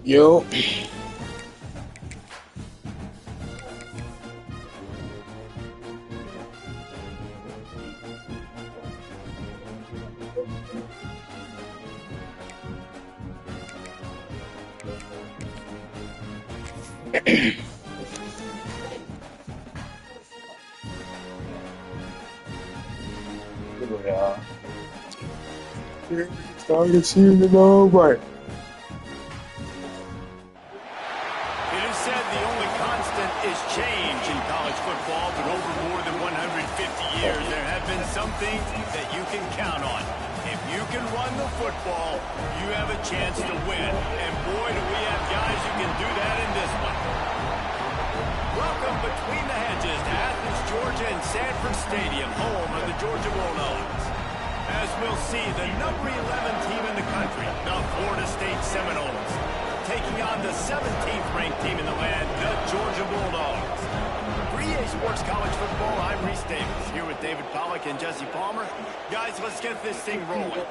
Yo. Yeah. Starting the season all right. It is said the only constant is change in college football, but over more than 150 years, there have been some things that you can count on. If you can run the football, you have a chance to win. And boy, do we have guys who can do that in this one. Welcome between the hedges to Athens, Georgia, and Sanford Stadium, home of the Georgia Bulldogs. As we'll see, the number 11 team in the country, the Florida State Seminoles, taking on the 17th ranked team in the land, the Georgia Bulldogs. For EA Sports College Football, I'm Reese Davis, here with David Pollack and Jesse Palmer. Guys, let's get this thing rolling.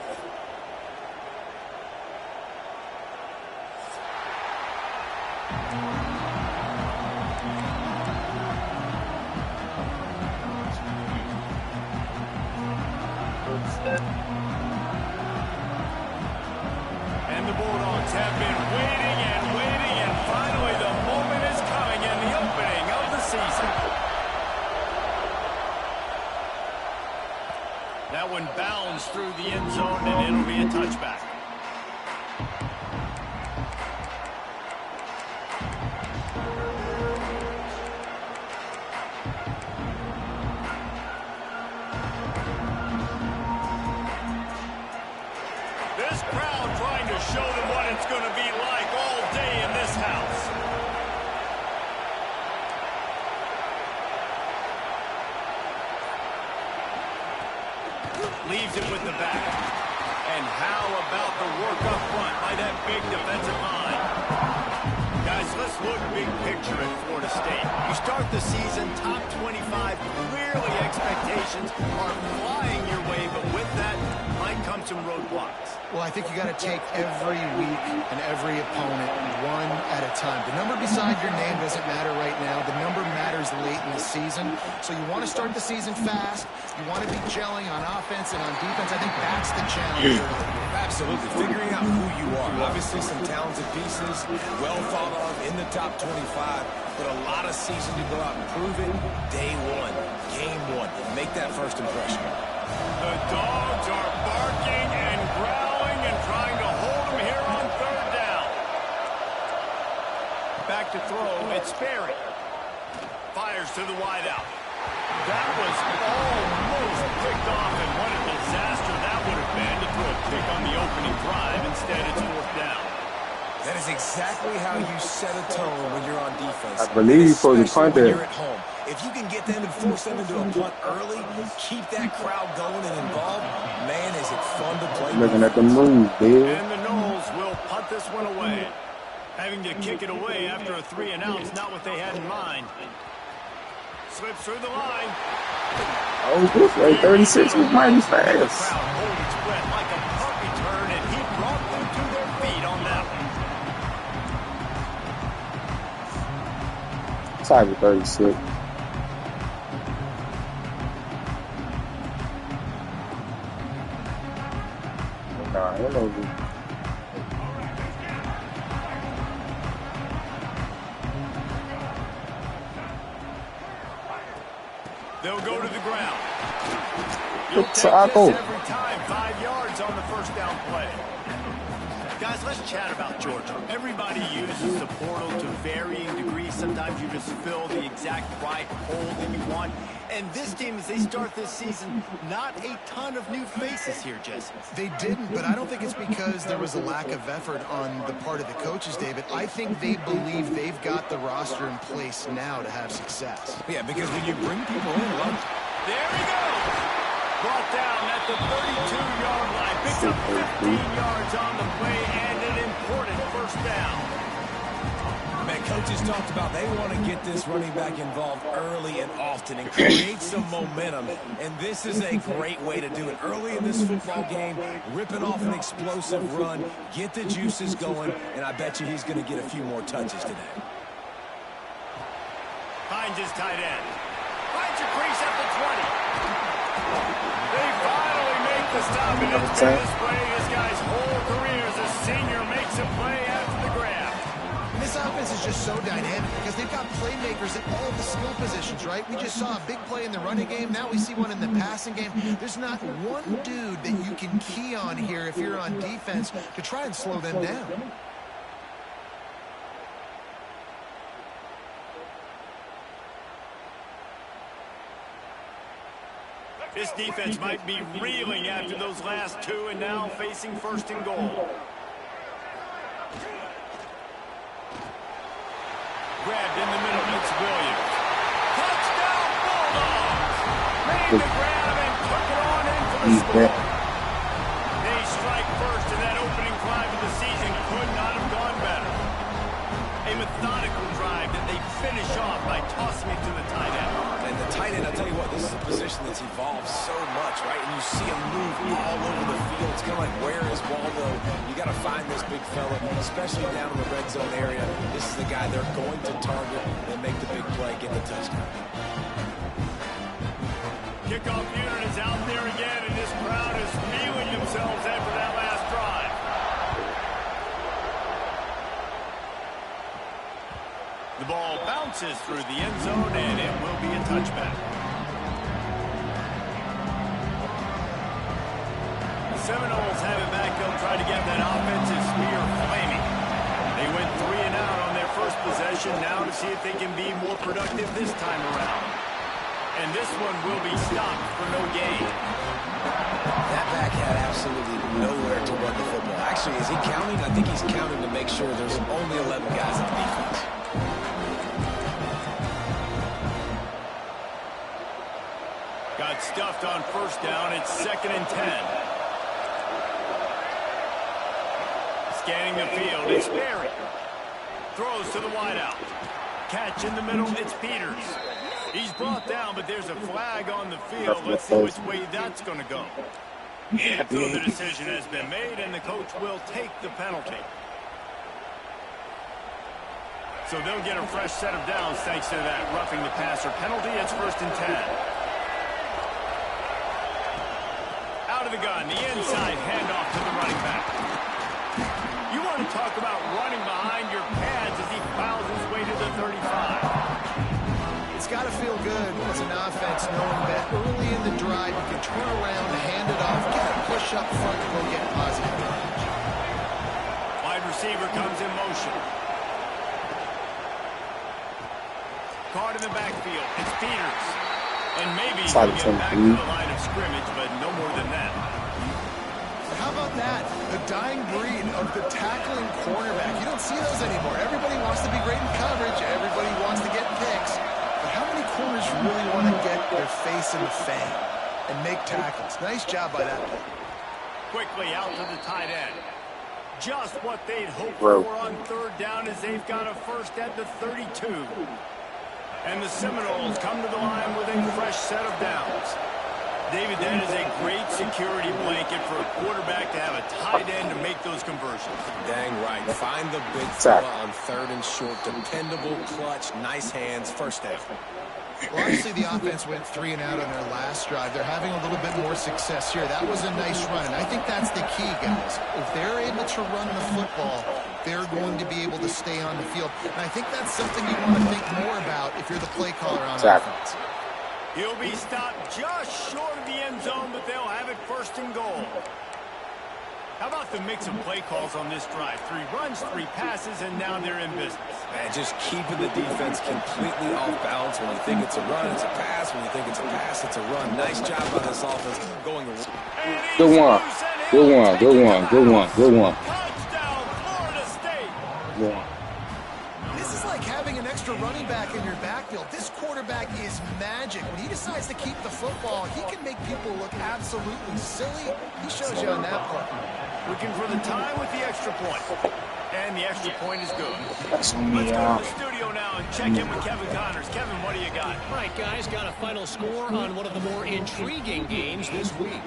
And the Bulldogs have been waiting, and finally the moment is coming in the opening of the season. That one bounds through the end zone, and it'll be a touchback. This crowd trying to show them what it's going to be like all day in this house. Leaves it with the back. And how about the work up front by that big defensive line? Guys, let's look big picture at Florida State. You start the season top 25. Clearly expectations are flying your way, but with that might come some roadblocks. Well, I think you got to take every week and every opponent one at a time. The number beside your name doesn't matter right now. The number matters late in the season. So you want to start the season fast. You want to be gelling on offense and on defense. I think that's the challenge. Absolutely. Figuring out who you are. Obviously some talented pieces, well thought of in the top 25, but a lot of season to go out and prove it. Day one, game one. Make that first impression. The dogs are barking and growling and trying to hold them here on third down. Back to throw, it's Sperry. Fires to the wideout. That was almost picked off, and what a disaster that would have been to throw a pick on the opening drive. Instead, it's fourth down. That is exactly how you set a tone when you're on defense. I believe for the punt when there. you're at home. If you can get them and force them into a punt early, keep that crowd going and involved, man, is it fun to play. Looking at the move, dude. And the Noles will punt this one away. Having to kick it away after a 3-and-out is not what they had in mind. Slips through the line. Oh, this way, 36 was mighty The fast. crowd hold its breath like a punt return, and he brought them to their feet on that one. Tied with 36. Nah, hello. They'll go to the ground. Good You'll take tackle. this every time. 5 yards on the first down play. Guys, let's chat about Georgia. Everybody uses the portal to varying degrees. Sometimes you just fill the exact right hole that you want. And this team, as they start this season, not a ton of new faces here, Jesse. They didn't, but I don't think it's because there was a lack of effort on the part of the coaches, David. I think they believe they've got the roster in place now to have success. Yeah, because when you bring people in, look. There he goes. Brought down at the 32-yard line. Picks up 15 yards on the play and an important first down. Man, coaches talked about they want to get this running back involved early and often and create some momentum. And this is a great way to do it. Early in this football game, ripping off an explosive run, get the juices going, and I bet you he's going to get a few more touches today. Finds his tight end. Finds a crease at the 20. They finally make the stop, and it's been this way this guy's whole career as a senior makes a play after the grab. This offense is just so dynamic because they've got playmakers at all the skill positions, right? We just saw a big play in the running game. Now we see one in the passing game. There's not one dude that you can key on here if you're on defense to try and slow them down. This defense might be reeling after those last two and now facing first and goal. Grabbed in the middle, it's Williams. Touchdown Bulldogs! Made the grab and took it on in for the score. They strike first, and that opening drive of the season could not have gone better. A methodical drive that they finish off by tossing it to the tight end. And the tight end, I'll tell you what, this is a position that's evolved so much, right? And you see him move all over the field. It's kind of like, where is Waldo? You got to find this big fella, especially down in the red zone area. This is the guy they're going to target and make the big play, get the touchdown. Kickoff unit is out there again, and this crowd is feeling themselves after that last drive. The ball bounces through the end zone, and it will be a touchback. The Seminoles have it back. They'll try to get that offensive spear flaming. They went 3 and out on their first possession. Now to see if they can be more productive this time around. And this one will be stopped for no gain. That back had absolutely nowhere to run the football. Actually, is he counting? I think he's counting to make sure there's only 11 guys in the defense. Got stuffed on first down. It's 2nd and 10. Scanning the field. It's Berry. Throws to the wideout. Catch in the middle. It's Peters. He's brought down, but there's a flag on the field. Let's see which way that's going to go. So the decision has been made, and the coach will take the penalty. So they'll get a fresh set of downs thanks to that roughing the passer penalty. It's 1st and 10. Out of the gun, the inside handoff to the running back. You want to talk about running behind your pads as he fouls his way to the 35. It's got to feel good as an offense knowing that early in the drive you can turn around, hand it off, get a push up front, and go get positive yardage. Wide receiver comes in motion. Card in the backfield. It's Peters. And maybe he'll get back to the line of scrimmage, but no more than that. How about that? The dying breed of the tackling cornerback. You don't see those anymore. Everybody wants to be great in coverage. Everybody wants to get picks. But how many corners really want to get their face in the fan and make tackles? Nice job by that play. Quickly out to the tight end. Just what they'd hoped for on 3rd down as they've got a first at the 32. And the Seminoles come to the line with a fresh set of downs. David, that is a great security blanket for a quarterback to have a tight end to make those conversions. Dang right. Find the big fella on 3rd and short. Dependable, clutch, nice hands, first down. Well, obviously the offense went 3 and out on their last drive. They're having a little bit more success here. That was a nice run, and I think that's the key, guys. If they're able to run the football, they're going to be able to stay on the field. And I think that's something you want to think more about if you're the play caller on offense. He'll be stopped just short of the end zone, but they'll have it 1st and goal. How about the mix of play calls on this drive? 3 runs, 3 passes, and now they're in business. Man, just keeping the defense completely off balance. When you think it's a run, it's a pass. When you think it's a pass, it's a run. Nice job by this offense going. Good one. Good one. Good one. Good one. Good one. Touchdown, Florida State. Good one. This is like having an extra running back in your backfield. This quarterback is magic. When he decides to keep the football, he can make people look absolutely silly. He shows you on that play. Looking for the tie with the extra point. And the extra point is good. That's Let's me go to the off. studio now and check in with Kevin Connors. Kevin, what do you got? All right, guys, got a final score on one of the more intriguing games this week.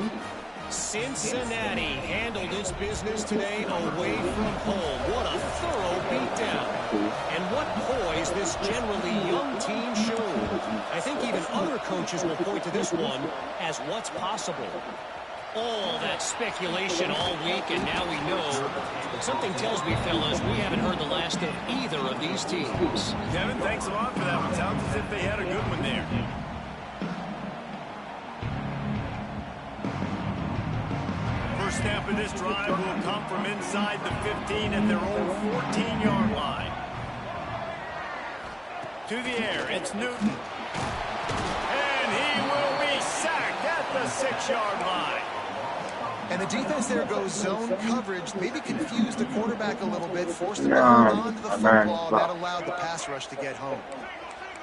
Cincinnati handled its business today away from home. What a thorough beatdown. And what poise this generally young team showed. I think even other coaches will point to this one as what's possible. All that speculation all week, and now we know. Something tells me, fellas, we haven't heard the last of either of these teams. Kevin, thanks a lot for that one. Sounds as if they had a good one there. First snap of this drive will come from inside the 15 at their own 14-yard line. To the air, it's Newton. And he will be sacked at the 6-yard line. And the defense there goes zone coverage, maybe confused the quarterback a little bit, forced him to hold on to the football. That allowed the pass rush to get home.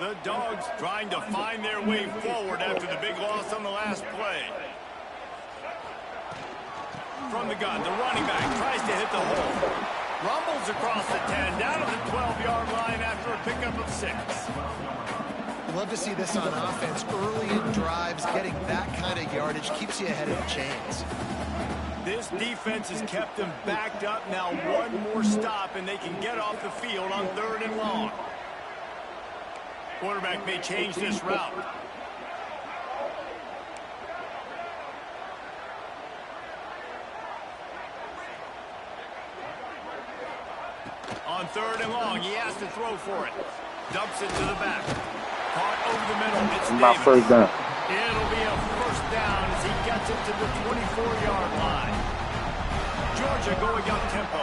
The Dogs trying to find their way forward after the big loss on the last play. From the gun, the running back tries to hit the hole. Rumbles across the 10, down to the 12-yard line after a pickup of 6. Love to see this on offense. Early in drives, getting that kind of yardage keeps you ahead of the chains. This defense has kept them backed up. Now one more stop, and they can get off the field on 3rd and long. Quarterback may change this route. On 3rd and long, he has to throw for it. Dumps it to the back. Caught over the middle. It's My Davis. first down. It'll be a first down as he gets it to the 24-yard line. Georgia going up tempo.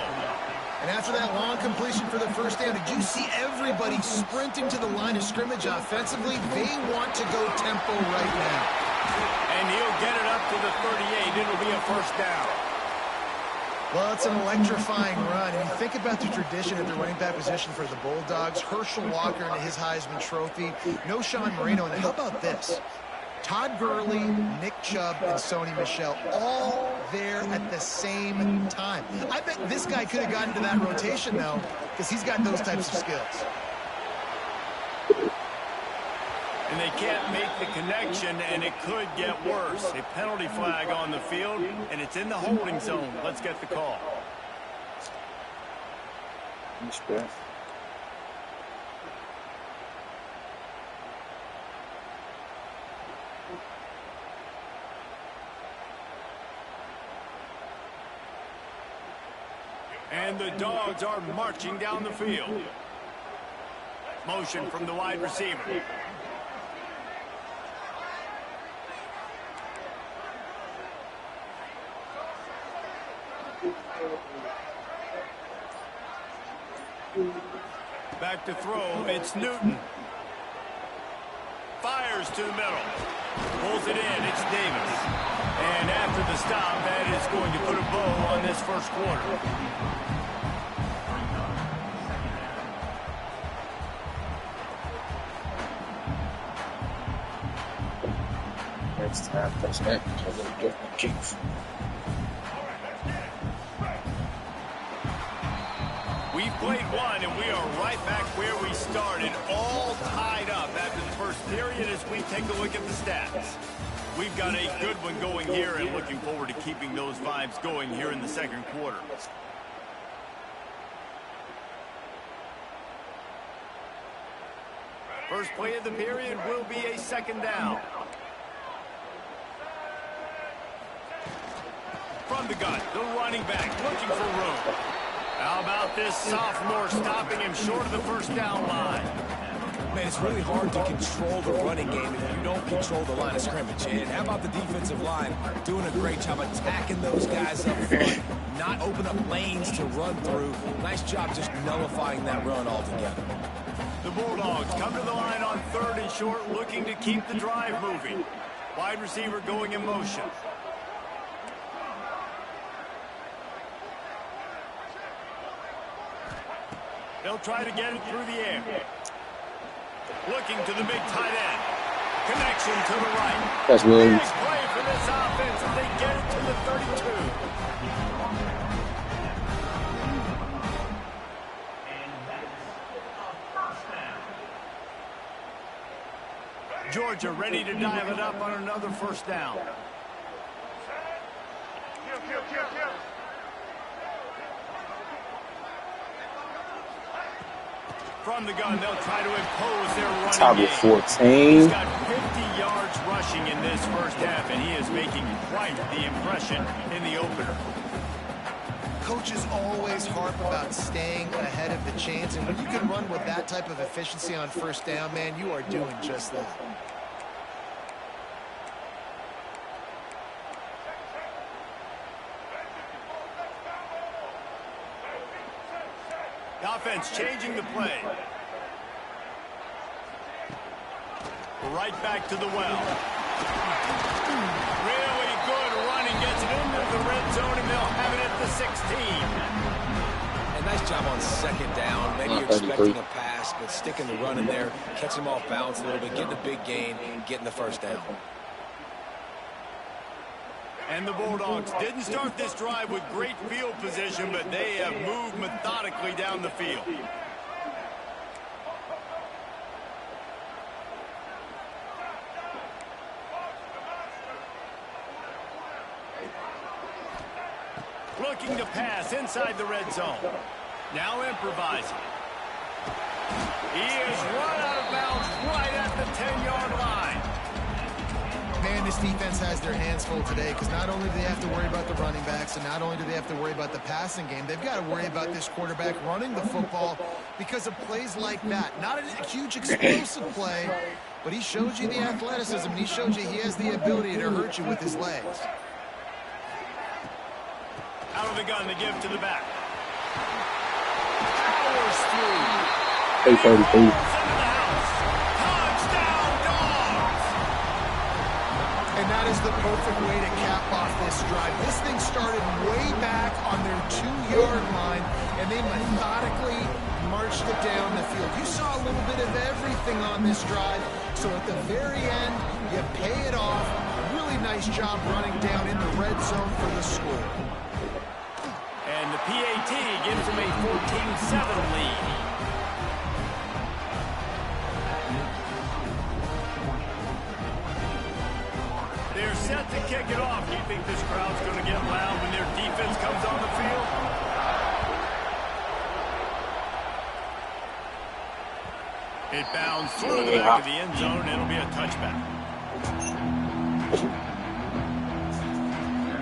And after that long completion for the first down, did you see everybody sprinting to the line of scrimmage offensively? They want to go tempo right now. And he'll get it up to the 38. It'll be a first down. Well, it's an electrifying run. And you think about the tradition at the running back position for the Bulldogs. Herschel Walker and his Heisman Trophy. No Sean Marino. And how about this? Todd Gurley, Nick Chubb, and Sony Michel all there at the same time. I bet this guy could have gotten to that rotation, though, because he's got those types of skills. And they can't make the connection, and it could get worse. A penalty flag on the field, and it's in the holding zone. Let's get the call. And the Dogs are marching down the field. Motion from the wide receiver. Back to throw, it's Newton. Fires to the middle. Pulls it in, it's Davis. And after the stop, that is going to put a bow on this first quarter. Next time, that's that. Different kicks. We've played one, and we are right back where we started, all tied up after the first period as we take a look at the stats. We've got a good one going here and looking forward to keeping those vibes going here in the second quarter. First play of the period will be a second down. From the gun, the running back looking for room. How about this sophomore stopping him short of the first down line? Man, it's really hard to control the running game if you don't control the line of scrimmage. And how about the defensive line doing a great job attacking those guys up front, not open up lanes to run through. Nice job just nullifying that run altogether. The Bulldogs come to the line on 3rd and short, looking to keep the drive moving. Wide receiver going in motion. They'll try to get it through the air. Looking to the big tight end. Connection to the right. That's Williams. Big play for this offense as they get it to the 32. Georgia ready to dial it up on another first down. From the gun, they'll try to impose their running Top game. of 14. He's got 50 yards rushing in this first half, and he is making quite the impression in the opener. Coaches always harp about staying ahead of the chains, and when you can run with that type of efficiency on first down, man, you are doing just that. The offense changing the play. Right back to the well. Really good running. Gets it into the red zone, and they'll have it at the 16. And nice job on second down. Maybe you're expecting a pass, but sticking the run in there, catching them off balance a little bit, getting a big gain, getting the first down. And the Bulldogs didn't start this drive with great field position, but they have moved methodically down the field. Looking to pass inside the red zone. Now improvising. He is run out of bounds right at the 10-yard line. Man, this defense has their hands full today because not only do they have to worry about the running backs and not only do they have to worry about the passing game, they've got to worry about this quarterback running the football because of plays like that. Not a huge explosive play, but he showed you the athleticism, and he showed you he has the ability to hurt you with his legs. Out of the gun to give to the back. Powers through. 833. And that is the perfect way to cap off this drive. This thing started way back on their 2-yard line, and they methodically marched it down the field. You saw a little bit of everything on this drive, so at the very end, you pay it off. Really nice job running down in the red zone for the score. And the PAT gives them a 14-7 lead. They're set to kick it off. Do you think this crowd's going to get loud when their defense comes on the field? It bounds through the back of the end zone, and it'll be a touchback.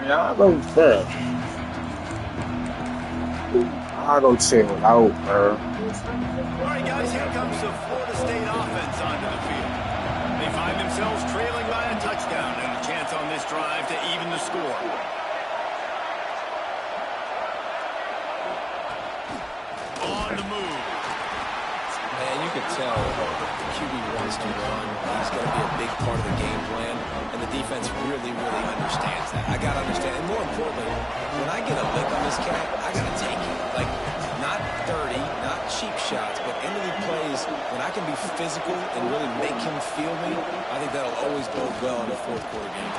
Yeah, I go first. I go chill out, bro. All right, guys, here comes the Florida State offense onto the field. They find themselves trailing by a touchdown and a chance on this drive to even the score. On the move. And you can tell the QB wants to run. He's going to be a big part of the game plan, and the defense really, really understands that. I got to understand, and more importantly, when I get a lick on this cat, I got to take it. Like, not dirty, not cheap shots, but end-of-the plays, when I can be physical and really make him feel me, I think that'll always bode well in a fourth-quarter game.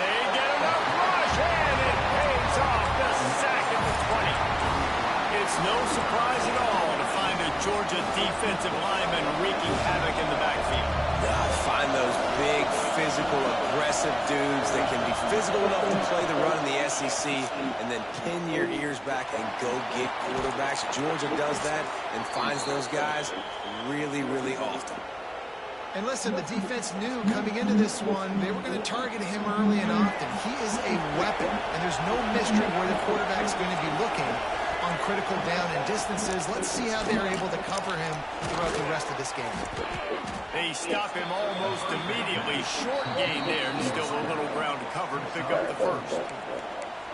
They get enough rush, and it pays off the sack at the 20. It's no surprise at all to find a Georgia defensive lineman wreaking havoc in the backfield. I find those big, physical, aggressive dudes that can be physical enough to play the run in the SEC and then pin your ears back and go get quarterbacks. Georgia does that and finds those guys really, really often. And listen, the defense knew coming into this one, they were going to target him early and often. He is a weapon, and there's no mystery where the quarterback's going to be looking on critical down and distances. Let's see how they're able to cover him throughout the rest of this game. They stop him almost immediately. Short gain there, and still a little ground to cover to pick up the first.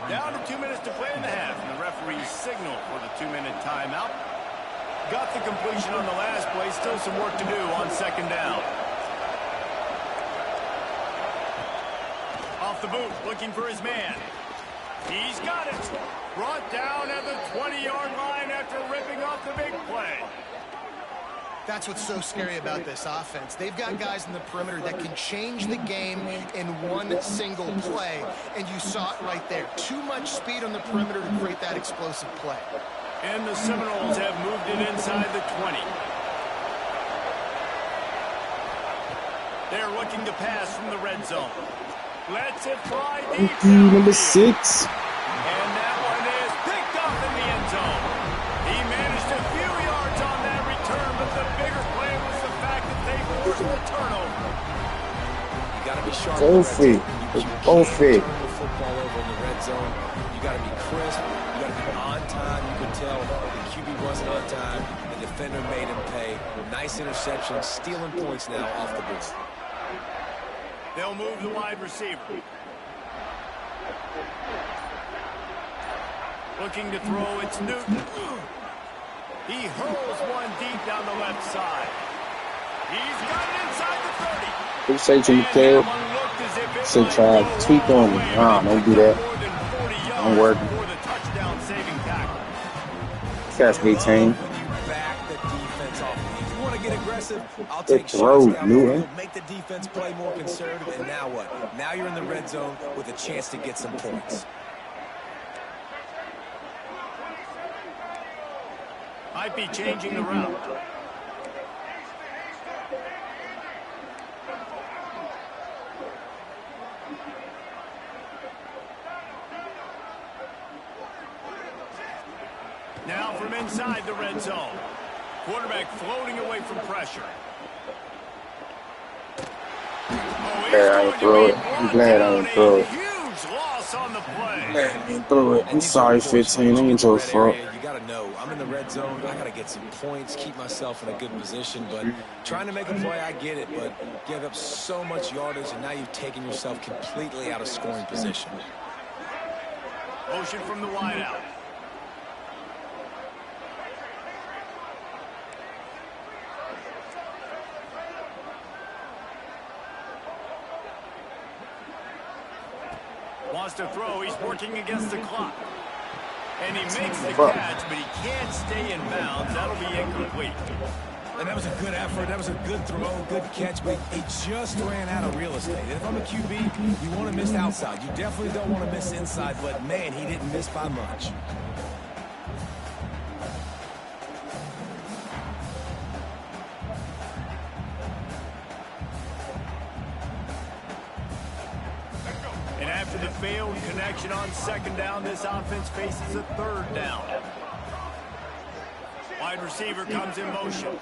Down to 2 minutes to play in the half, and the referee's signal for the 2-minute timeout. Got the completion on the last play. Still some work to do on second down. Off the boot, looking for his man. He's got it. Brought down at the 20-yard line after ripping off the big play. That's what's so scary about this offense. They've got guys in the perimeter that can change the game in one single play, and you saw it right there. Too much speed on the perimeter to create that explosive play. And the Seminoles have moved it inside the 20. They're looking to pass from the red zone. Lets it fly deep. Number 6. And that one is picked up in the end zone. He managed a few yards on that return, but the bigger play was the fact that they forced the turnover. You got to be sharp. Go fit. Go fit. Turn the football over in the red zone. You got to be crisp. You got to be on time. You could tell the QB wasn't on time. The defender made him pay. Nice interception, stealing points now off the board. They'll move the wide receiver. Looking to throw, it's Newton. He hurls one deep down the left side. He's got it inside the 30. Appreciate you, Kevo. So try to tweak on me. Nah, don't do that. I'm working. Catch me, team. I'll take shots down the field, make the defense play more conservative, and now what? Now you're in the red zone with a chance to get some points. Might be changing the route. Now from inside the red zone. Quarterback floating away from pressure. Glad I didn't throw it. I'm glad I didn't throw it. Huge loss on the play. Glad I didn't throw it. I'm sorry, 15. I'm into a fault. You got to know, I'm in the red zone. I got to get some points, keep myself in a good position. But trying to make a play, I get it. But give up so much yardage, and now you've taken yourself completely out of scoring position. Motion from the wide out. Wants to throw. He's working against the clock. And he makes the catch, but he can't stay in bounds. That'll be incomplete. And that was a good effort. That was a good throw, good catch, but he just ran out of real estate. And if I'm a QB, you want to miss outside. You definitely don't want to miss inside, but, man, he didn't miss by much. And after the failed connection on second down, this offense faces a third down. Wide receiver comes in motion.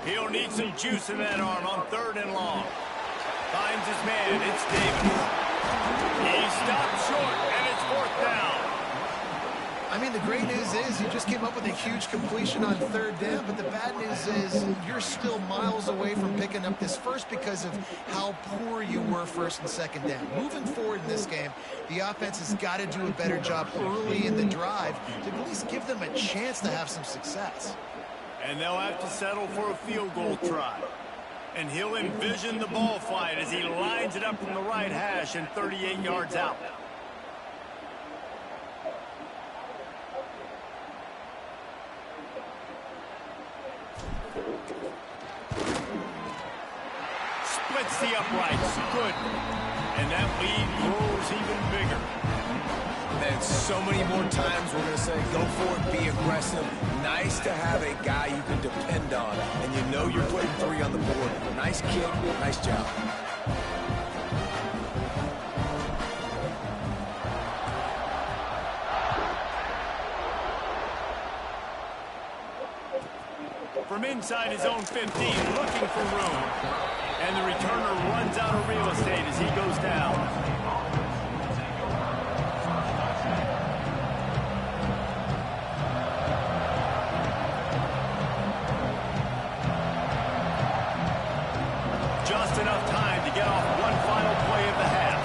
He'll need some juice in that arm on third and long. Finds his man. It's Davis. He stopped short, and it's fourth down. I mean, the great news is you just came up with a huge completion on third down, but the bad news is you're still miles away from picking up this first because of how poor you were first and second down. Moving forward in this game, the offense has got to do a better job early in the drive to at least give them a chance to have some success. And they'll have to settle for a field goal try. And he'll envision the ball flight as he lines it up from the right hash and 38 yards out. Splits the uprights. Good. And that lead grows even bigger. And so many more times we're going to say, go for it, be aggressive. Nice to have a guy you can depend on, and you know you're putting 3 on the board. Nice kick, nice job. From inside his own 15, looking for room. And the returner runs out of real estate as he goes down. Just enough time to get off one final play of the half.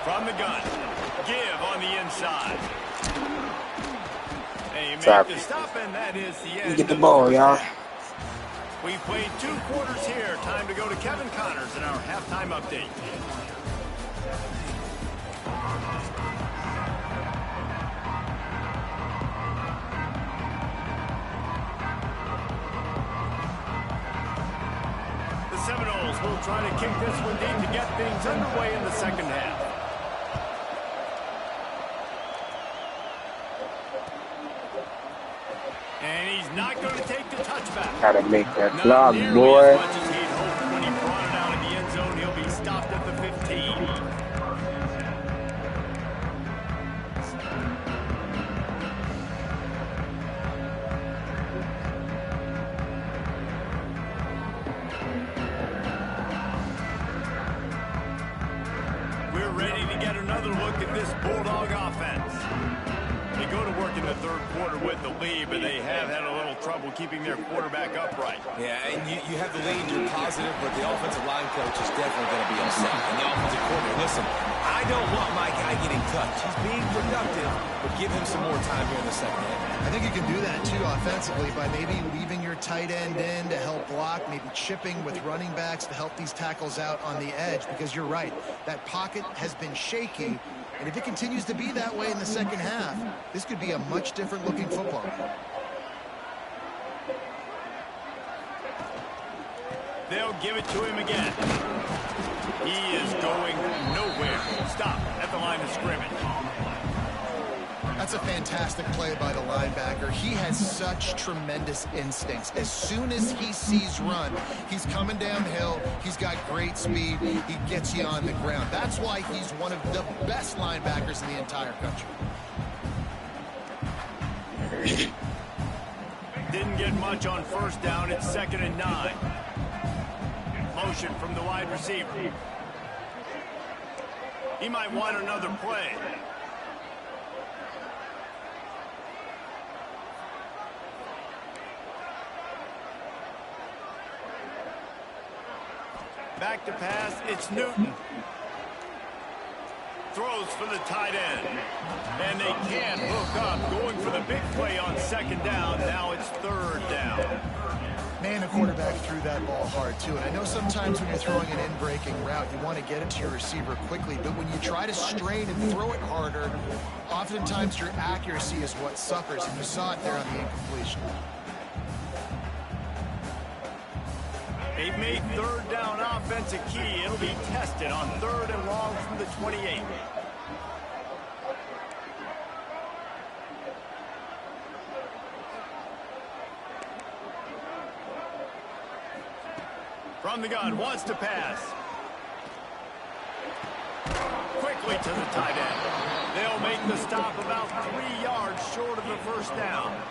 From the gun, give on the inside. They make the stop, and that is the end. Get the ball, y'all. We played 2 quarters here. Time to go to Kevin Connors in our halftime update. will try to kick this one deep to get things underway in the second half. And he's not going to take the touchback. Gotta make that Not block, nearly boy. as much as he'd hoped when he brought it out of the end zone. He'll be stopped at the 15. We're ready to get another look at this Bulldog offense. They go to work in the third quarter with the lead, but they have had a little trouble keeping their quarterback upright. Yeah, and you have the lead, you're positive, but the offensive line coach is definitely going to be upset. And the offensive coordinator, listen, I don't want my guy getting touched. He's being productive, but give him some more time here in the second half. I think you can do that, too, offensively, by maybe leaving your tight end in to help block, maybe chipping with running backs to help these tackles out on the edge, because you're right. That pocket has been shaky, and if it continues to be that way in the second half, this could be a much different-looking football game. They'll give it to him again. He is going nowhere. Stop at the line of scrimmage. That's a fantastic play by the linebacker. He has such tremendous instincts. As soon as he sees run, he's coming downhill. He's got great speed. He gets you on the ground. That's why he's one of the best linebackers in the entire country. Didn't get much on first down. It's 2nd and 9. Motion from the wide receiver. He might want another play. Back to pass, it's Newton. Throws for the tight end. And they can't hook up. Going for the big play on 2nd down. Now it's 3rd down. Man, the quarterback threw that ball hard, too. And I know sometimes when you're throwing an in-breaking route, you want to get it to your receiver quickly. But when you try to strain and throw it harder, oftentimes your accuracy is what suffers. And you saw it there on the incompletion. They've made 3rd down offense a key. It'll be tested on 3rd and long from the 28. From the gun, wants to pass. Quickly to the tight end. They'll make the stop about 3 yards short of the 1st down.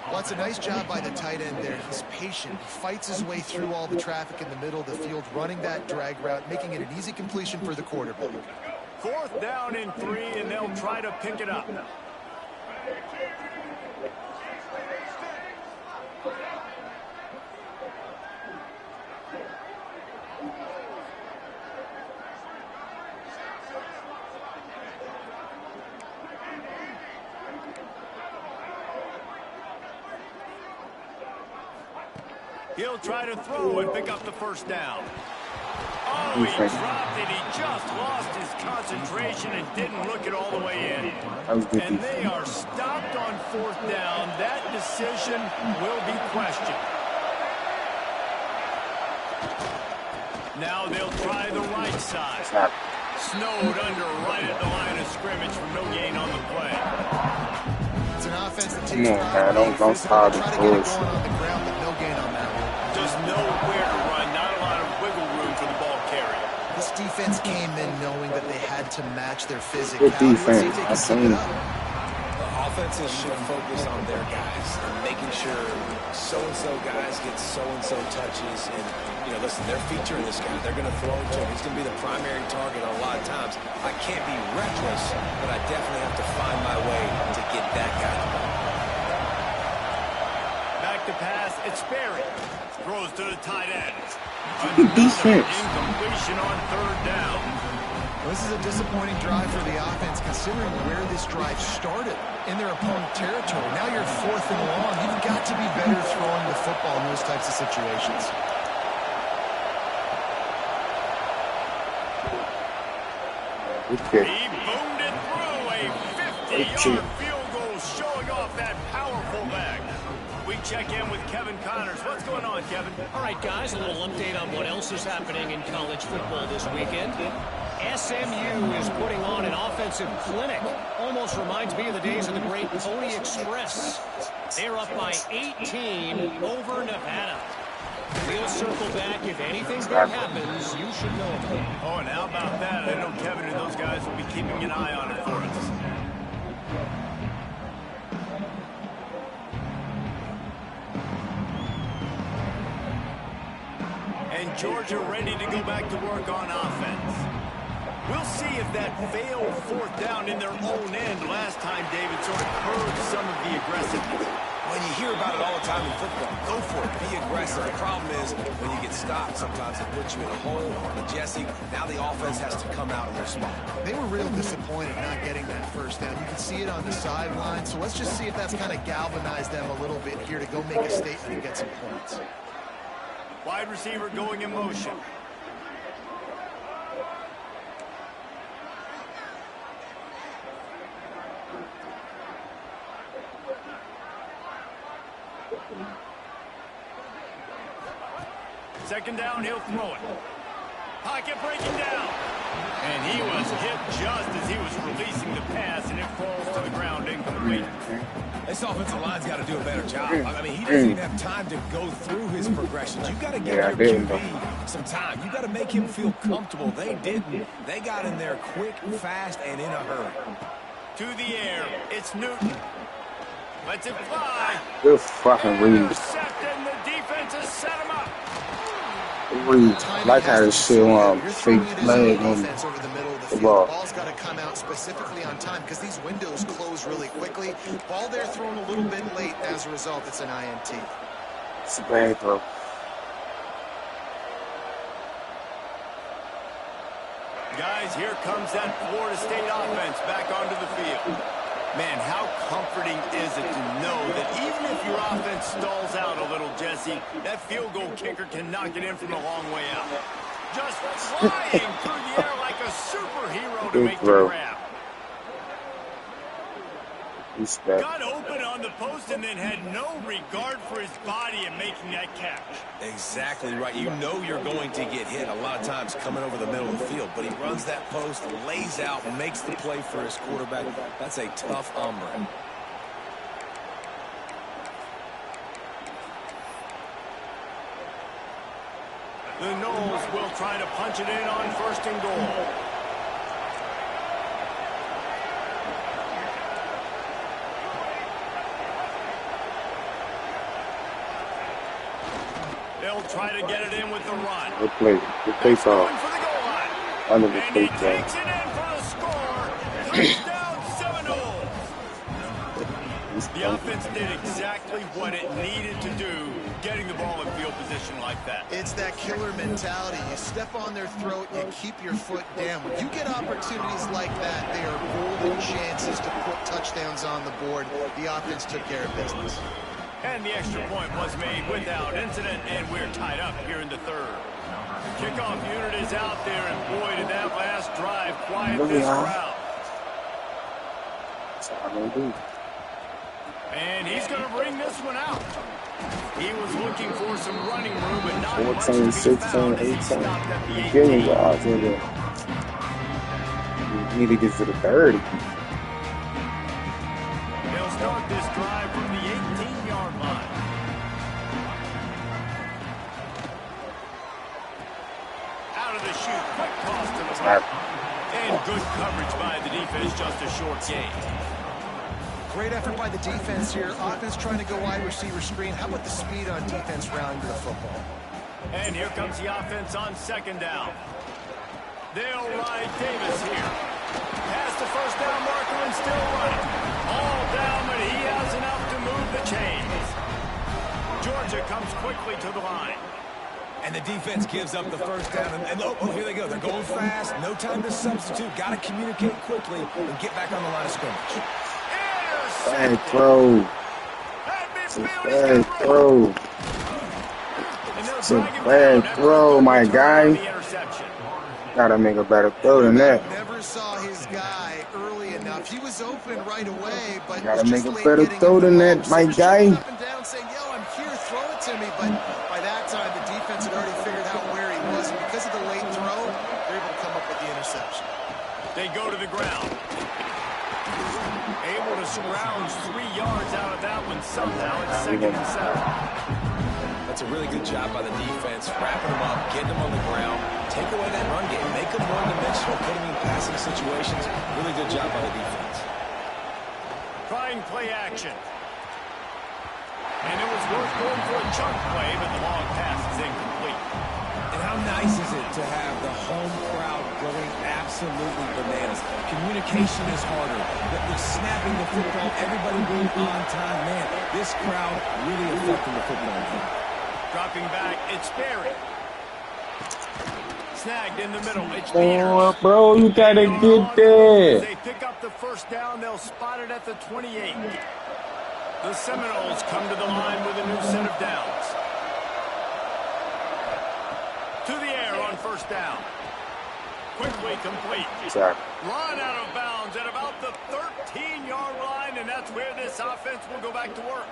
Well, it's a nice job by the tight end there. He's patient. He fights his way through all the traffic in the middle of the field, running that drag route, making it an easy completion for the quarterback. 4th down and 3, and they'll try to pick it up. He'll try to throw and pick up the 1st down. Oh, he dropped it. He just lost his concentration and didn't look it all the way in. And they are stopped on 4th down. That decision will be questioned. Now they'll try the right side. Snowed under right at the line of scrimmage from no gain on the play. It's an offense that takes don't start the bullshit. on the ground, but no gain on that one. Just nowhere to run. Not a lot of wiggle room for the ball carrier. This defense came in knowing that they had to match their physicality. Good defense. Let's see if they can I sum seen it it. up. Offenses should focus on their guys and making sure so-and-so guys get so-and-so touches. And, you know, listen, they're featuring this guy. They're going to throw it to him. He's going to be the primary target a lot of times. I can't be reckless, but I definitely have to find my way to get that guy. Back to pass. It's Sperry. Throws to the tight end. Good defense. Incompletion on 3rd down. Well, this is a disappointing drive for the offense, considering where this drive started in their opponent territory. Now you're 4th and long. You've got to be better throwing the football in those types of situations. Okay. He boomed it through a 50-yard field goal, showing off that powerful leg. We check in with Kevin Connors. What's going on, Kevin? All right, guys, a little update on what else is happening in college football this weekend. SMU is putting on an offensive clinic. Almost reminds me of the days of the great Pony Express. They're up by 18 over Nevada. We'll circle back. If anything good happens, you should know about it. Oh, and how about that? I know Kevin and those guys will be keeping an eye on it for us. And Georgia ready to go back to work on offense. We'll see if that failed fourth down in their own end last time, David, sort of curbed some of the aggressiveness. When you hear about it all the time in football, go for it. Be aggressive. The problem is when you get stopped, sometimes it puts you in a hole. But Jesse, now the offense has to come out in their spot. They were real disappointed not getting that first down. You can see it on the sideline. So let's just see if that's kind of galvanized them a little bit here to go make a statement and get some points. Wide receiver going in motion. Second down, he'll throw it. Pocket breaking down. And he was hit just as he was releasing the pass, and it falls to the ground incomplete. This offensive line's got to do a better job. I mean, he doesn't even have time to go through his progressions. You've got to give your QB some time. You've got to make him feel comfortable. They didn't. They got in there quick, fast, and in a hurry. To the air, it's Newton. Lets it fly. Good fucking read. Intercepted, the defense has set him up. Reed, like how this shit fake leg on the ball. Ball's got to come out specifically on time because these windows close really quickly. Ball there thrown a little bit late. As a result, it's an INT. It's a bad throw. Guys, here comes that Florida State offense back onto the field. Man, how comforting is it to know that even if your offense stalls out a little, Jesse, that field goal kicker can knock it in from a long way out. Just flying through the air like a superhero to make the grab. Got open on the post and then had no regard for his body in making that catch. Exactly right. You know you're going to get hit a lot of times coming over the middle of the field, but he runs that post, lays out, and makes the play for his quarterback. That's a tough hombre. The Noles will try to punch it in on first and goal. They'll try to get it in with the run. Good play. Good play off. Under the play takes it in for the score. Touchdown, Seminoles. The offense did exactly what it needed to do, getting the ball in field position like that. It's that killer mentality. You step on their throat, you keep your foot down. When you get opportunities like that, they are golden chances to put touchdowns on the board. The offense took care of business. And the extra point was made without incident, and we're tied up here in the third. Kickoff unit is out there, and boy, did that last drive quiet this crowd. That's all I'm going to do. And he's going to bring this one out. He was looking for some running room, but not 14, 16, 18. Getting yards in there. You need to get to the 30. They'll start this drive from the 18-yard line. Out of the chute, quick toss to the right. And good coverage by the defense, just a short gain. Great effort by the defense here. Offense trying to go wide receiver screen. How about the speed on defense rounding to the football? And here comes the offense on second down. They'll ride Davis here. Past the first down marker and still running. All down, but he has enough to move the chains. Georgia comes quickly to the line. And the defense gives up the first down. And oh, here they go. They're going fast. No time to substitute. Got to communicate quickly and get back on the line of scrimmage. Bad throw. It's a bad throw. It's a bad throw, my guy. Gotta make a better throw than that. Never saw his guy early enough. He was open right away, but gotta make a better throw than that, my guy. Up and down saying, yo, I'm scrounge 3 yards out of that one somehow. It's 2nd and 7. That's a really good job by the defense, wrapping them up, getting them on the ground, take away that run game, make them one-dimensional, put them in passing situations. Really good job by the defense. Trying play action. And it was worth going for a chunk play, but the long pass is incomplete. And how nice is it to have the home crowd going absolutely bananas? Communication is harder. The snapping the football, everybody being on time. Man, this crowd really affecting the football game. Dropping back, it's Barry. Snagged in the middle, it's Oh, bro, you gotta get there. As they pick up the first down, they'll spot it at the 28. The Seminoles come to the line with a new set of downs. To the air on first down. Quickly complete. Sorry. Run out of bounds at about the 13-yard line, and that's where this offense will go back to work.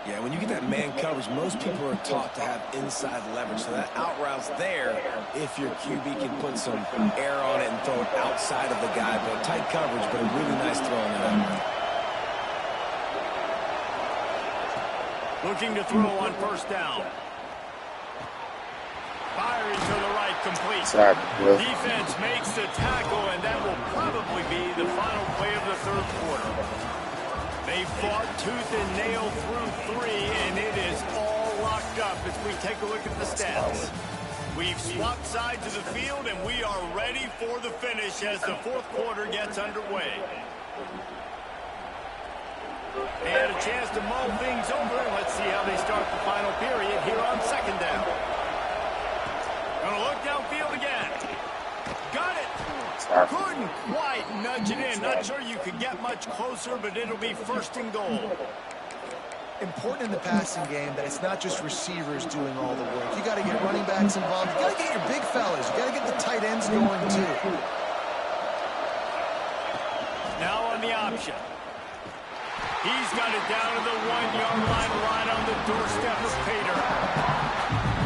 Yeah, when you get that man coverage, most people are taught to have inside leverage. So that out route's there if your QB can put some air on it and throw it outside of the guy. But tight coverage, but a really nice throw on that out route. Looking to throw on first down. Firing to the right, complete. Sorry, bro. Defense makes the tackle, and that will probably be the final play of the third quarter. They fought tooth and nail through 3, and it is all locked up as we take a look at the stats. We've swapped sides of the field, and we are ready for the finish as the fourth quarter gets underway. They had a chance to mull things over, and let's see how they start the final period here on second down. Gonna look downfield again. Got it. Couldn't quite nudge it in. Not sure you could get much closer, but it'll be 1st and goal. Important in the passing game that it's not just receivers doing all the work. You got to get running backs involved. You got to get your big fellas. You got to get the tight ends going too. Now on the option. He's got it down to the 1-yard line, right on the doorstep of Pater.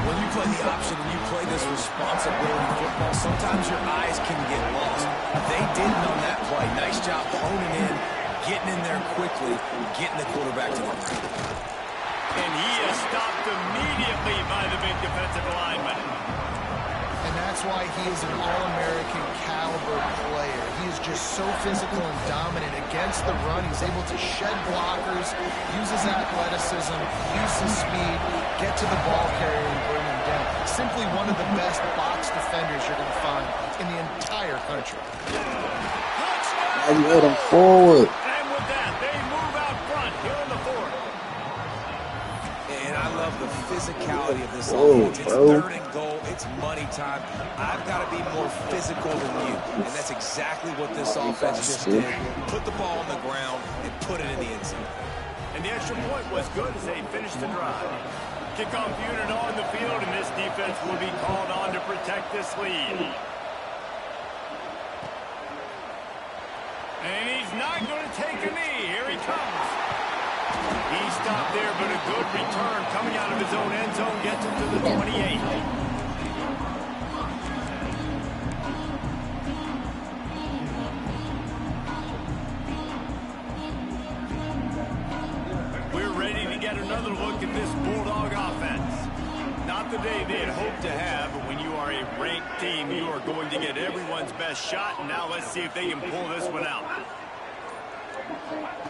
When you play the option and you play this responsibility football, sometimes your eyes can get lost. They didn't on that play. Nice job honing in, getting in there quickly, getting the quarterback to the ground. And he is stopped immediately by the big defensive lineman. And that's why he is an All-American caliber player. He is just so physical and dominant against the run. He's able to shed blockers, use his athleticism, use his speed, get to the ball carrier and bring him down. Simply one of the best box defenders you're going to find in the entire country. Now you let him forward. And with that, they move out front here in the fourth. And I love the physicality of this offense. It's 3rd and goal. It's money time. I've got to be more physical than you. And that's exactly what this offense just did. Put the ball on the ground and put it in the end zone. And the extra point was good as they finished the drive. Kickoff unit on the field, and this defense will be called on to protect this lead. And he's not going to take a knee. Here he comes. He stopped there, but a good return coming out of his own end zone gets him to the 28. We're ready to get another look at this Bulldog offense. Not the day they had hoped to have, but when you are a ranked team, you are going to get everyone's best shot. And now let's see if they can pull this one out.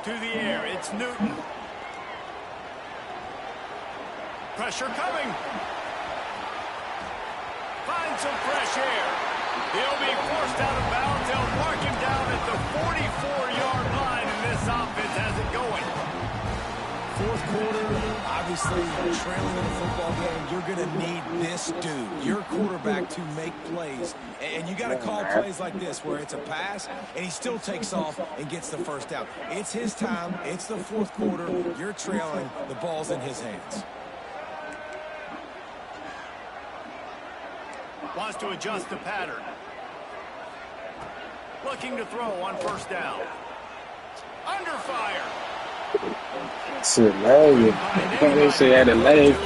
To the air, it's Newton. Pressure coming. Find some fresh air. He'll be forced out of bounds. They'll mark him down at the 44-yard line, and this offense has it going. Fourth quarter, obviously trailing in the football game, you're going to need this dude, your quarterback, to make plays. And you got to call plays like this where it's a pass and he still takes off and gets the first down. It's his time. It's the fourth quarter. You're trailing. The ball's in his hands. Wants to adjust the pattern. Looking to throw on first down. Under fire. Shit, lag. They say had a lag.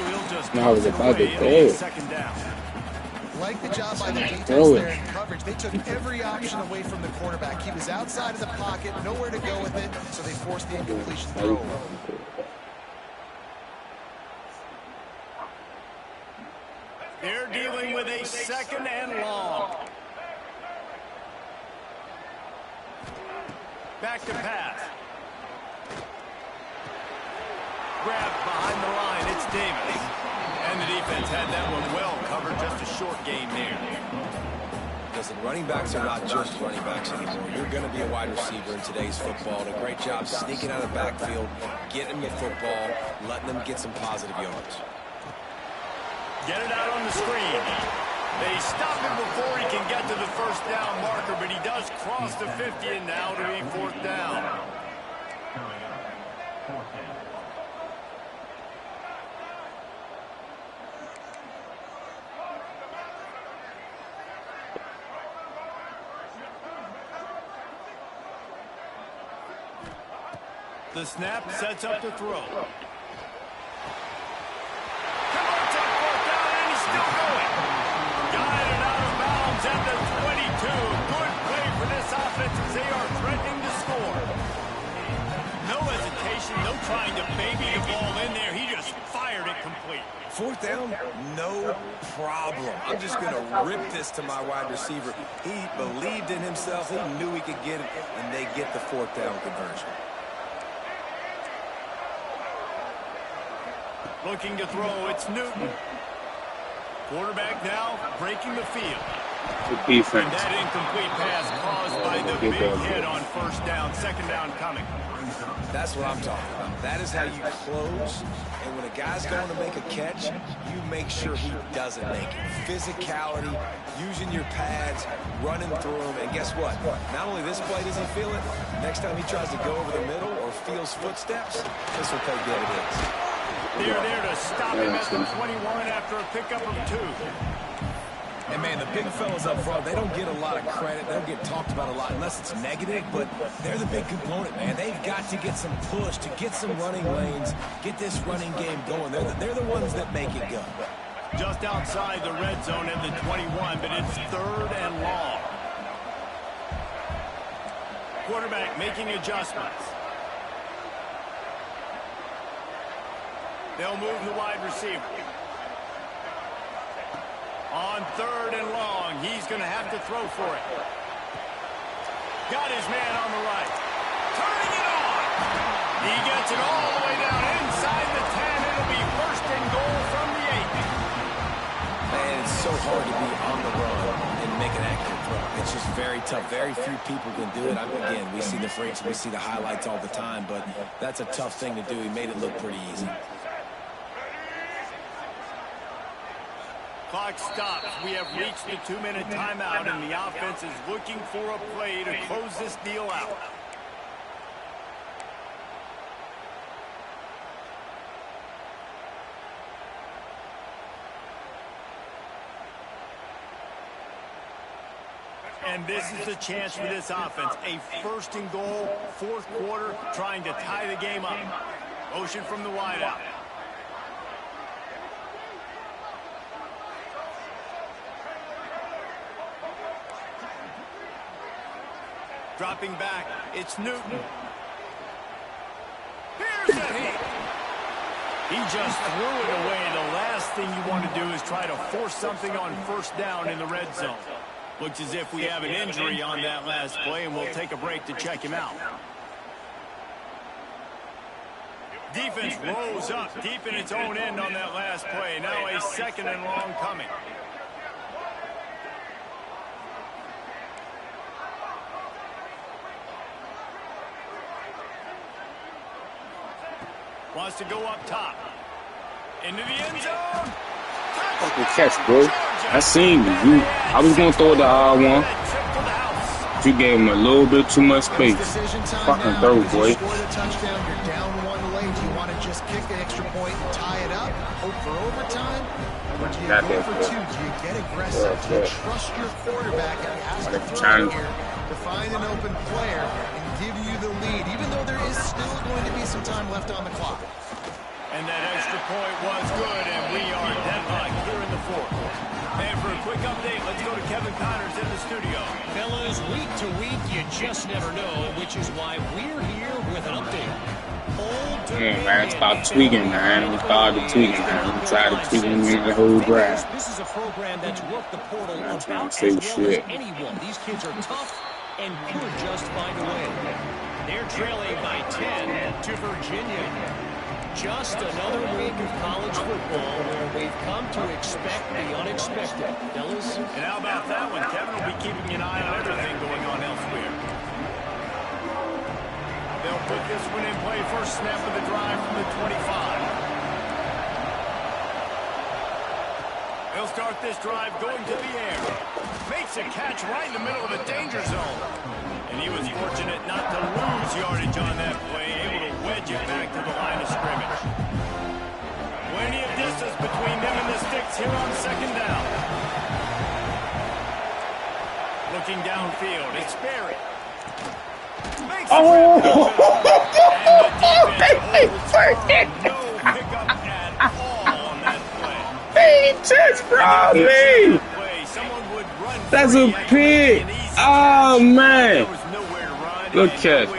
Now I was about to throw it. Like the job by the defense there in coverage, they took every option away from the quarterback. He was outside of the pocket, nowhere to go with it, so they forced the incompletion throw. They're dealing with a 2nd and long. Back to pass. Grabbed behind the line, it's Davis. And the defense had that one well covered, just a short gain there. Listen, running backs are not just running backs anymore. You're going to be a wide receiver in today's football. And a great job sneaking out of the backfield, getting them the football, letting them get some positive yards. Get it out on the screen. They stop him before he can get to the 1st down marker, but he does cross the 50 and now to be 4th down. The snap sets up the throw. Still going. Got it out of bounds at the 22. Good play for this offense as they are threatening to score. No hesitation, no trying to baby the ball in there. He just fired it complete. 4th down, no problem. I'm just going to rip this to my wide receiver. He believed in himself. He knew he could get it, and they get the 4th down conversion. Looking to throw, it's Newton. Quarterback now breaking the field. Defense. And that incomplete pass caused by the big hit on 1st down, 2nd down coming. That's what I'm talking about. That is how you close. And when a guy's going to make a catch, you make sure he doesn't make it. Physicality, using your pads, running through them. And guess what? Not only this play does he feel it, next time he tries to go over the middle or feels footsteps, this will pay dividends. They're there to stop him at the 21 after a pickup of 2. And, man, the big fellas up front, they don't get a lot of credit. They don't get talked about a lot unless it's negative, but they're the big component, man. They've got to get some push, to get some running lanes, get this running game going. They're the ones that make it go. Just outside the red zone at the 21, but it's 3rd and long. Quarterback making adjustments. They'll move the wide receiver. On 3rd and long, he's going to have to throw for it. Got his man on the right. Turning it on. He gets it all the way down inside the 10. It'll be 1st and goal from the 8. Man, it's so hard to be on the run and make an accurate throw. It's just very tough. Very few people can do it. Again, we see the freaks, we see the highlights all the time, but that's a tough thing to do. He made it look pretty easy. Clock stops. We have reached the 2-minute timeout, and the offense is looking for a play to close this deal out. And this is the chance for this offense. A 1st and goal, 4th quarter, trying to tie the game up. Motion from the wideout. Dropping back, it's Newton. Here's a hit. He just threw it away. The last thing you want to do is try to force something on 1st down in the red zone. Looks as if we have an injury on that last play, and we'll take a break to check him out. Defense rose up deep in its own end on that last play. Now a 2nd and long coming. Wants to go up top. Into the end zone. Fucking catch, bro. I seen you. I was going to throw the odd one. You gave him a little bit too much space. Fucking throw, boy. You're down 1 late. Do you want to just kick an extra point and tie it up? Hope for overtime? Or do you go for 2? Do you get aggressive? Do you trust your quarterback and ask to throw here to find an open player and give you the lead, even though there is still going to be some time left on the clock? And that extra point was good, and we are deadlocked here in the fourth. And for a quick update, let's go to Kevin Connors in the studio. Fellas, week to week, you just never know, which is why we're here with an update. Yeah, man, it's about tweaking, man. We started tweaking, man. We tried to tweak the whole draft. This is a program that's worked the portal I'm trying about to as say well shit. as anyone. These kids are tough and could just find a way. They're trailing by 10 to Virginia. Just another week of college football where we've come to expect the unexpected. Fellas? And how about that one? Kevin will be keeping an eye on everything going on elsewhere. They'll put this one in play. First snap of the drive from the 25. They'll start this drive going to the air. Makes a catch right in the middle of the danger zone. And he was fortunate not to lose yardage on that play, able to wedge it back to the line of scrimmage. Plenty of distance between them and the sticks here on second down. Looking downfield, it's Barry. Oh! No pickup at all on that play. He just brought me! That's a pick! Oh, man! Good catch.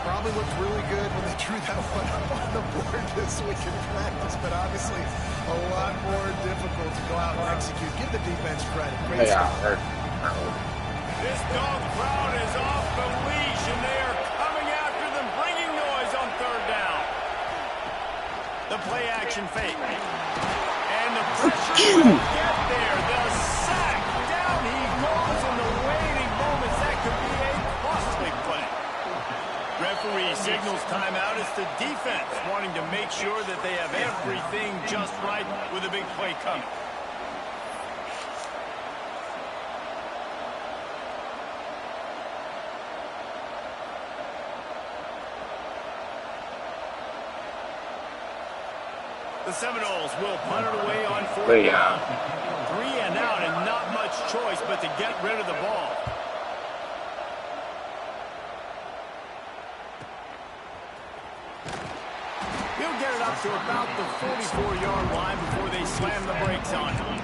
Probably looked really good when they drew that one up on the board this week in practice, but obviously a lot more difficult to go out and execute. Give the defense credit. Great stuff. This dog crowd is off the leash, and they are coming after them, bringing noise on third down. The play action fake. And the pressure will get there. The sack. Down he goes in the waning moments. That could be a costly play. Referee signals timeout. It's the defense wanting to make sure that they have everything just right with a big play coming. The Seminoles will punt it away on fourth down. 3 and out, and not much choice but to get rid of the ball. He'll get it up to about the 44-yard line before they slam the brakes on him.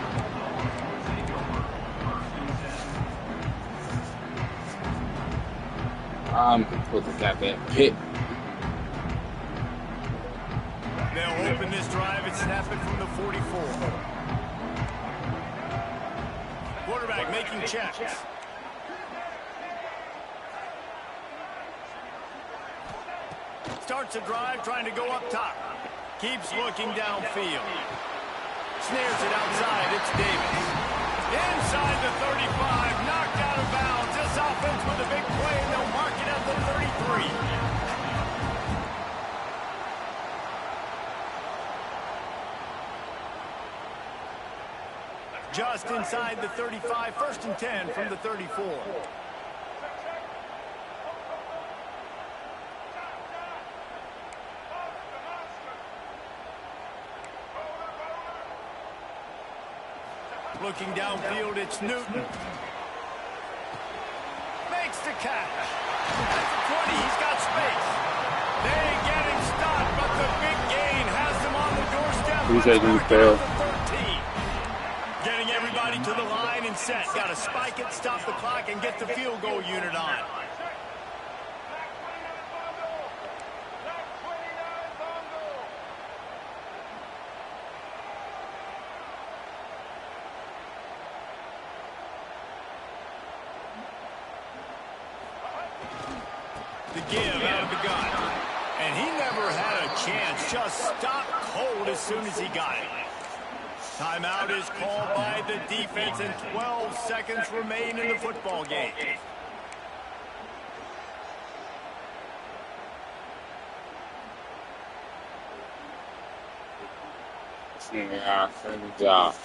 I'm supposed to got that pick. They'll open this drive and snap it from the 44. Quarterback making checks. Starts a drive trying to go up top. Keeps looking downfield. Snares it outside. It's Davis. Inside the 35. Knocked out of bounds. This offense with a big play. They'll mark it at the 33. Just inside the 35, first and 10 from the 34. Looking downfield, it's Newton. Makes the catch. At the 20, he's got space. They get him stopped, but the big gain has them on the doorstep. Appreciate you, Phil. Getting everybody to the line and set. Got to spike it, stop the clock, and get the field goal unit on. The give out of the gun. And he never had a chance. Just stopped cold as soon as he got it. Timeout is called by the defense, and 12 seconds remain in the football game. Yeah, good job.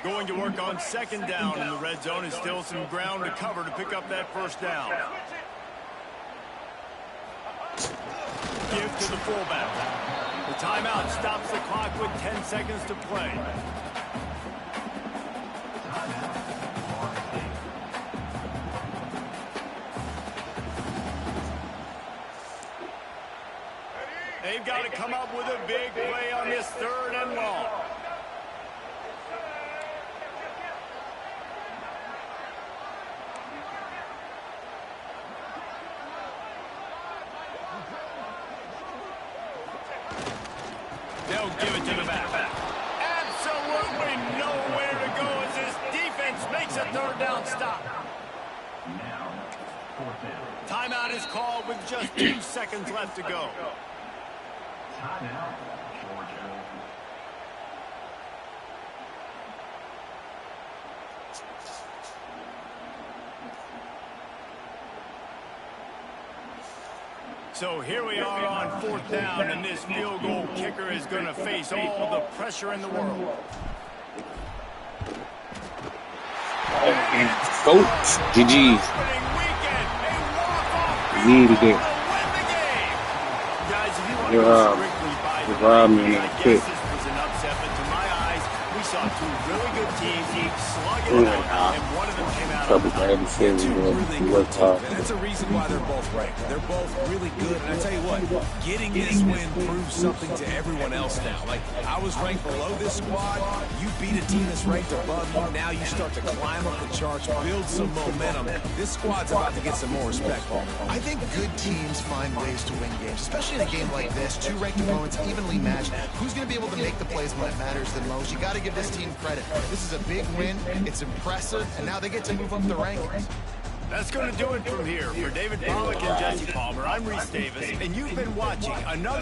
Going to work on second down in the red zone. Is still some ground to cover to pick up that first down. Give to the fullback. The timeout stops the clock with 10 seconds to play. They've got to come up with a big play on this 3rd and long. They'll give it to the back. Absolutely nowhere to go as this defense makes a 3rd down stop. Timeout is called with just 2 seconds left to go. Timeout, Georgia. So here we are on 4th down, and this field goal kicker is going to face all the pressure in the world. Coach, GG. Needed it. Guys, if you want to You're go strictly by the robbing I guess this was an upset, but to my eyes, we saw 2 really good teams slug it out, and one of them came out on top. Really good teams, and that's a reason why they're both ranked. They're both really good, and I tell you what, getting this win proves something to everyone else now. Like, I was ranked below this squad. You beat a team that's ranked above you. Now you start to climb up the charts, build some momentum. This squad's about to get some more respect. I think good teams find ways to win games, especially in a game like this. 2 ranked opponents evenly matched. Who's going to be able to make the plays when it matters the most? You got to give this team credit. This is a big win. It's impressive, and now they get to move up the rankings. That's going to do it from here. For David Pollack and Jesse Palmer, I'm Reese Davis, and you've been watching another